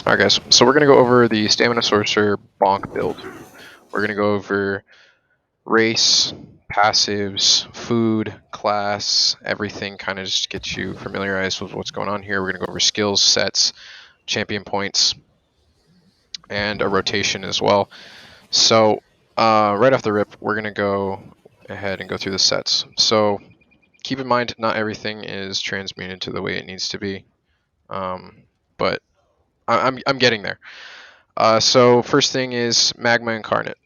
Alright guys, so we're going to go over the Stamina Sorcerer BONK build. We're going to go over race, passives, food, class, everything, kind of just get you familiarized with what's going on here. We're going to go over skills, sets, champion points, and a rotation as well. So right off the rip, we're going to go ahead and go through the sets. So keep in mind, not everything is transmuted to the way it needs to be, but I'm getting there. So first thing is Magma incarnate.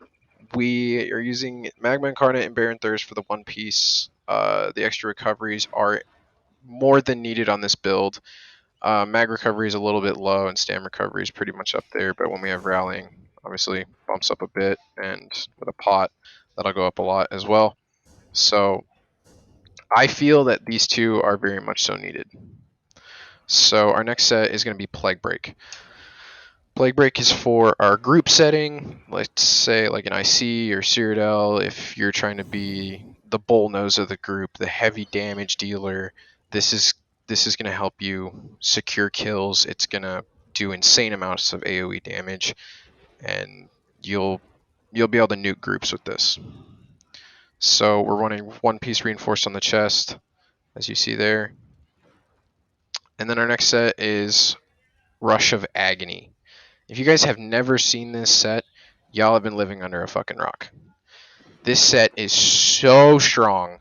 We are using Magma incarnate and Baron Thirsk for the one piece. The extra recoveries are more than needed on this build. Mag recovery is a little bit low, and Stam recovery is pretty much up there. But when we have rallying, obviously bumps up a bit, and with a pot, that'll go up a lot as well. So I feel that these two are very much so needed. So our next set is going to be Plague Break. Plague Break is for our group setting, let's say like an IC or Cyrodiil. If you're trying to be the bull nose of the group, the heavy damage dealer, this is going to help you secure kills. It's going to do insane amounts of AoE damage, and you'll be able to nuke groups with this. So we're running one piece reinforced on the chest, as you see there. And then our next set is Rush of Agony. If you guys have never seen this set, y'all have been living under a fucking rock. This set is so strong,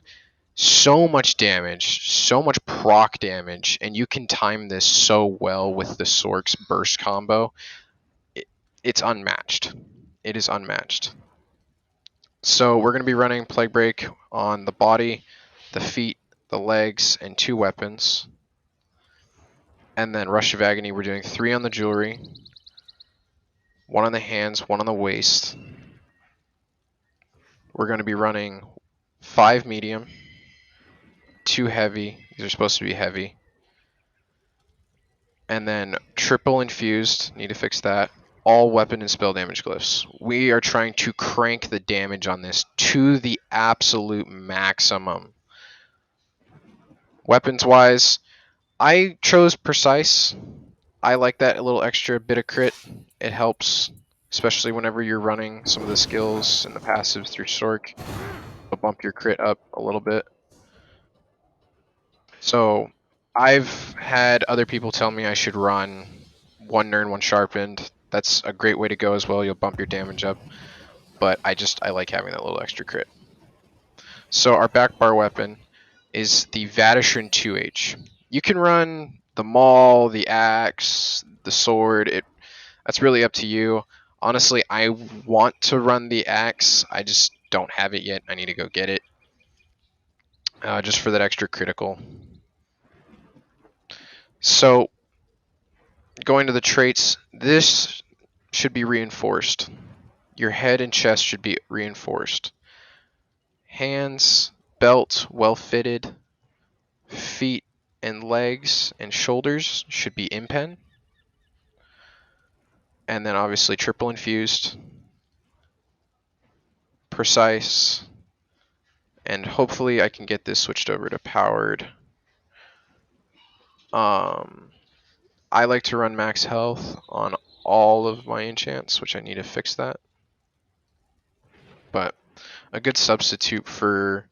so much damage, so much proc damage, and you can time this so well with the Sork's burst combo. It's unmatched. It is unmatched. So we're going to be running Plague Break on the body, the feet, the legs, and 2 weapons. And then Rush of Agony, we're doing 3 on the jewelry, 1 on the hands, 1 on the waist. We're going to be running 5 medium, 2 heavy. These are supposed to be heavy. And then triple infused. Need to fix that. All weapon and spell damage glyphs. We are trying to crank the damage on this to the absolute maximum. Weapons wise, I chose precise. I like that little extra bit of crit. It helps, especially whenever you're running some of the skills and the passives through Sork. It'll bump your crit up a little bit. So I've had other people tell me I should run 1 nirn, 1 sharpened. That's a great way to go as well. You'll bump your damage up. But I like having that little extra crit. So our back bar weapon is the Vatishran 2H. You can run the maul, the axe, the sword. That's really up to you. Honestly, I want to run the axe. I just don't have it yet. I need to go get it. Just for that extra critical. So going to the traits, this should be reinforced. Your head and chest should be reinforced. Hands, belt, well fitted. Feet and legs and shoulders should be impen. And then obviously triple infused, precise, and hopefully I can get this switched over to powered. I like to run max health on all of my enchants, which I need to fix that. But a good substitute for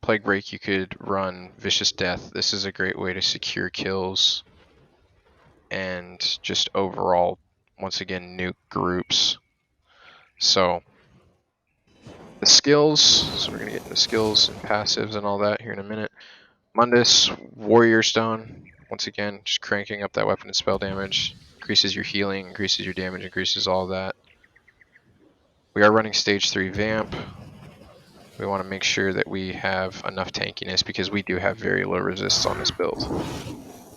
Plague Break, you could run Vicious Death. This is a great way to secure kills and just overall, once again, nuke groups. So the skills, so we're going to get into skills and passives and all that here in a minute. Mundus, Warrior Stone, once again, just cranking up that weapon and spell damage. Increases your healing, increases your damage, increases all that. We are running stage 3 Vamp. We want to make sure that we have enough tankiness because we do have very low resists on this build.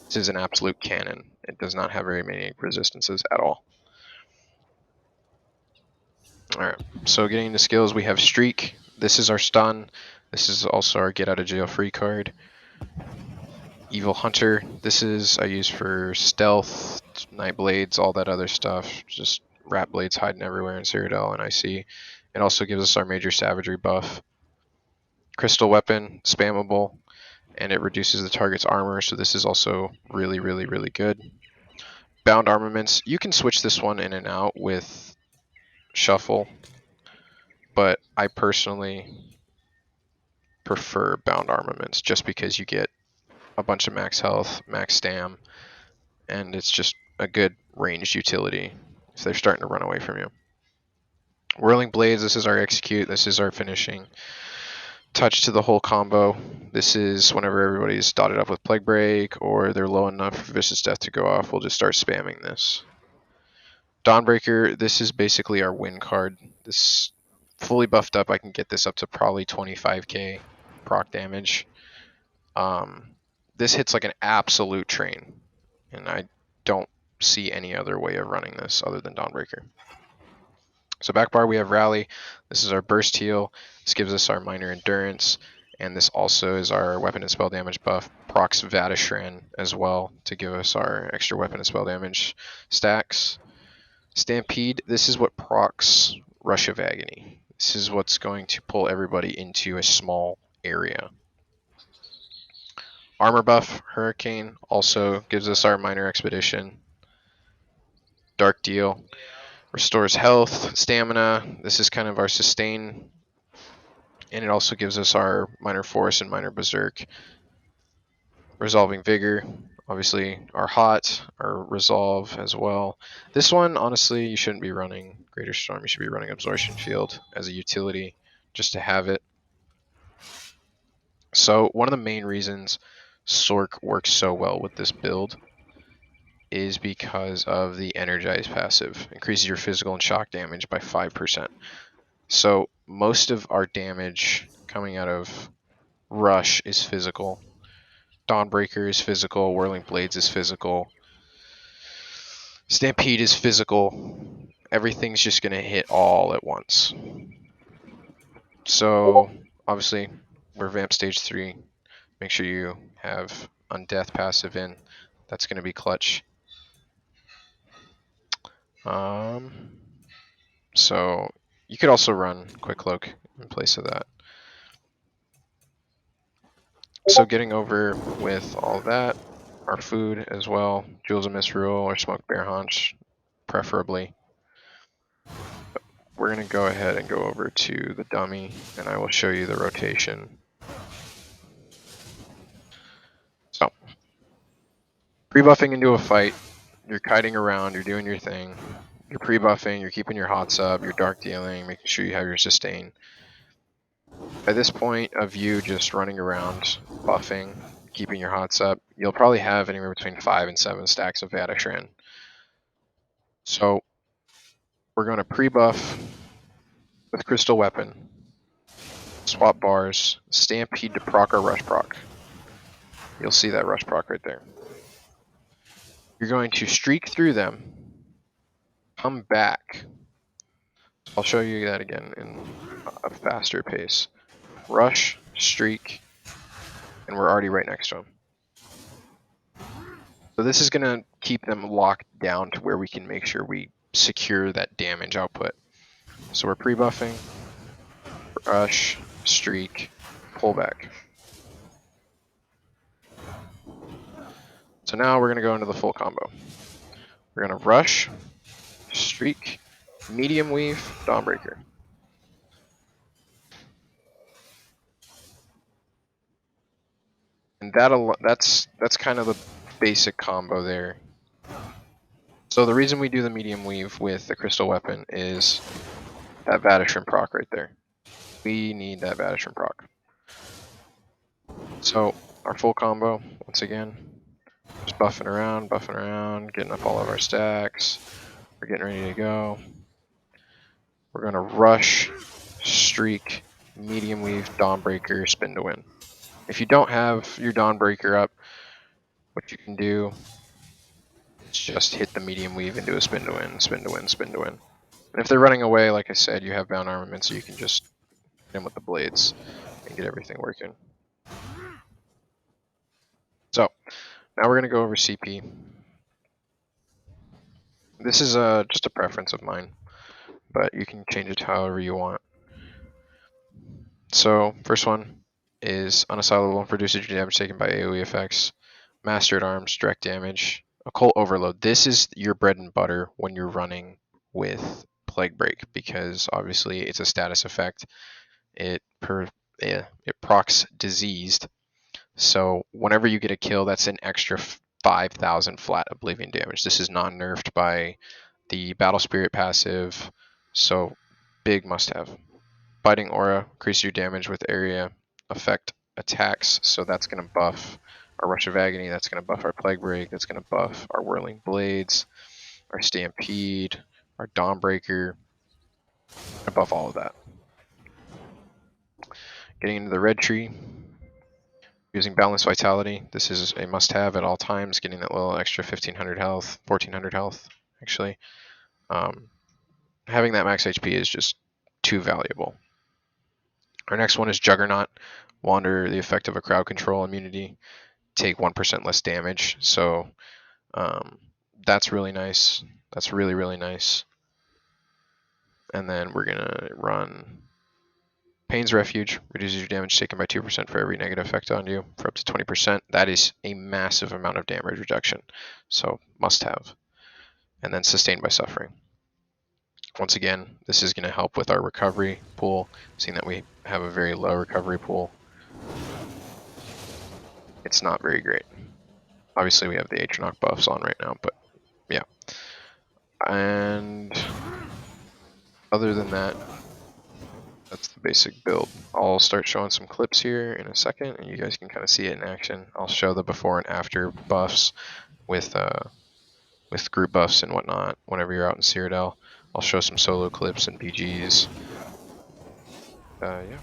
This is an absolute cannon. It does not have very many resistances at all. Alright, so getting into skills, we have Streak. This is our stun. This is also our get out of jail free card. Evil Hunter. This is I use for stealth, night blades, all that other stuff. Just rat blades hiding everywhere in Cyrodiil and IC. It also gives us our major savagery buff. Crystal weapon, spammable, and it reduces the target's armor, so this is also really, really, really good. bound armaments, you can switch this one in and out with shuffle, but I personally prefer bound armaments just because you get a bunch of max health, max stam, and it's just a good ranged utility if they're starting to run away from you. Whirling Blades, this is our execute, this is our finishing touch to the whole combo. This is whenever everybody's dotted up with Plague Break or they're low enough for Vicious Death to go off, we'll just start spamming this. Dawnbreaker, this is basically our win card. This fully buffed up, I can get this up to probably 25k proc damage. This hits like an absolute train, and I don't see any other way of running this other than Dawnbreaker. So back bar, we have Rally. This is our burst heal. This gives us our minor endurance, and this also is our weapon and spell damage buff. Procs Vatishran as well to give us our extra weapon and spell damage stacks. Stampede, this is what procs Rush of Agony. This is what's going to pull everybody into a small area. Armor buff, Hurricane, also gives us our minor expedition. Dark Deal restores health, stamina. This is kind of our sustain, and it also gives us our minor force and minor berserk. Resolving Vigor, obviously our hot, our resolve as well. This one, honestly, you shouldn't be running Greater Storm. You should be running Absorption Field as a utility just to have it. So one of the main reasons Sork works so well with this build is because of the Energize passive. Increases your physical and shock damage by 5%. So most of our damage coming out of Rush is physical. Dawnbreaker is physical. Whirling Blades is physical. Stampede is physical. Everything's just going to hit all at once. So obviously we're Vamp Stage 3. Make sure you have Undeath passive in. That's going to be clutch. So you could also run Quick Cloak in place of that. So getting over with all that, our food as well, Jewels of Misrule or Smoked Bear Haunch, preferably. We're going to go ahead and go over to the dummy, and I will show you the rotation. So, pre-buffing into a fight, you're kiting around, you're doing your thing. You're pre-buffing, you're keeping your hots up, you're dark dealing, making sure you have your sustain. At this point of you just running around, buffing, keeping your hots up, you'll probably have anywhere between 5 and 7 stacks of Vatishran. So, we're going to pre-buff with Crystal Weapon, swap bars, Stampede to proc or Rush proc. You'll see that Rush proc right there. You're going to streak through them, come back. I'll show you that again in a faster pace. Rush, streak, and we're already right next to them. So this is going to keep them locked down to where we can make sure we secure that damage output. So we're pre-buffing, rush, streak, pull back. So now we're going to go into the full combo. We're going to rush, streak, medium weave, Dawnbreaker. And that's kind of the basic combo there. So the reason we do the medium weave with the crystal weapon is that Vatishran proc right there. We need that Vatishran proc. So our full combo, once again, just buffing around, getting up all of our stacks. We're getting ready to go. We're gonna rush, streak, medium weave, Dawnbreaker, spin to win. If you don't have your Dawnbreaker up, what you can do is just hit the medium weave and do a spin to win, spin to win, spin to win. And if they're running away, like I said, you have bound armament, so you can just hit them with the blades and get everything working. So, now we're going to go over CP. This is just a preference of mine, but you can change it to however you want. So, first one is unassailable, reduces your damage taken by AoE effects. Mastered Arms, direct damage, Occult Overload. This is your bread and butter when you're running with Plague Break, because obviously it's a status effect. It procs diseased. So whenever you get a kill, that's an extra 5,000 flat oblivion damage. This is non-nerfed by the Battle Spirit passive, so big must-have. Biting Aura increases your damage with area effect attacks, so that's going to buff our Rush of Agony, that's going to buff our Plague Break, that's going to buff our Whirling Blades, our Stampede, our Dawnbreaker, buff all of that. Getting into the red tree, using Balanced Vitality, this is a must-have at all times, getting that little extra 1,500 health, 1,400 health, actually. Having that max HP is just too valuable. Our next one is Juggernaut. Wander the effect of a crowd control immunity, take 1% less damage. So that's really nice. That's really, really nice. And then we're going to run Pain's Refuge, reduces your damage taken by 2% for every negative effect on you for up to 20%. That is a massive amount of damage reduction. So must have. And then Sustained by Suffering. Once again, this is going to help with our recovery pool, seeing that we have a very low recovery pool. It's not very great. Obviously, we have the Atronach buffs on right now, but yeah. And other than that, that's the basic build. I'll start showing some clips here in a second, and you guys can kind of see it in action. I'll show the before and after buffs with group buffs and whatnot whenever you're out in Cyrodiil. I'll show some solo clips and BGs. Yeah.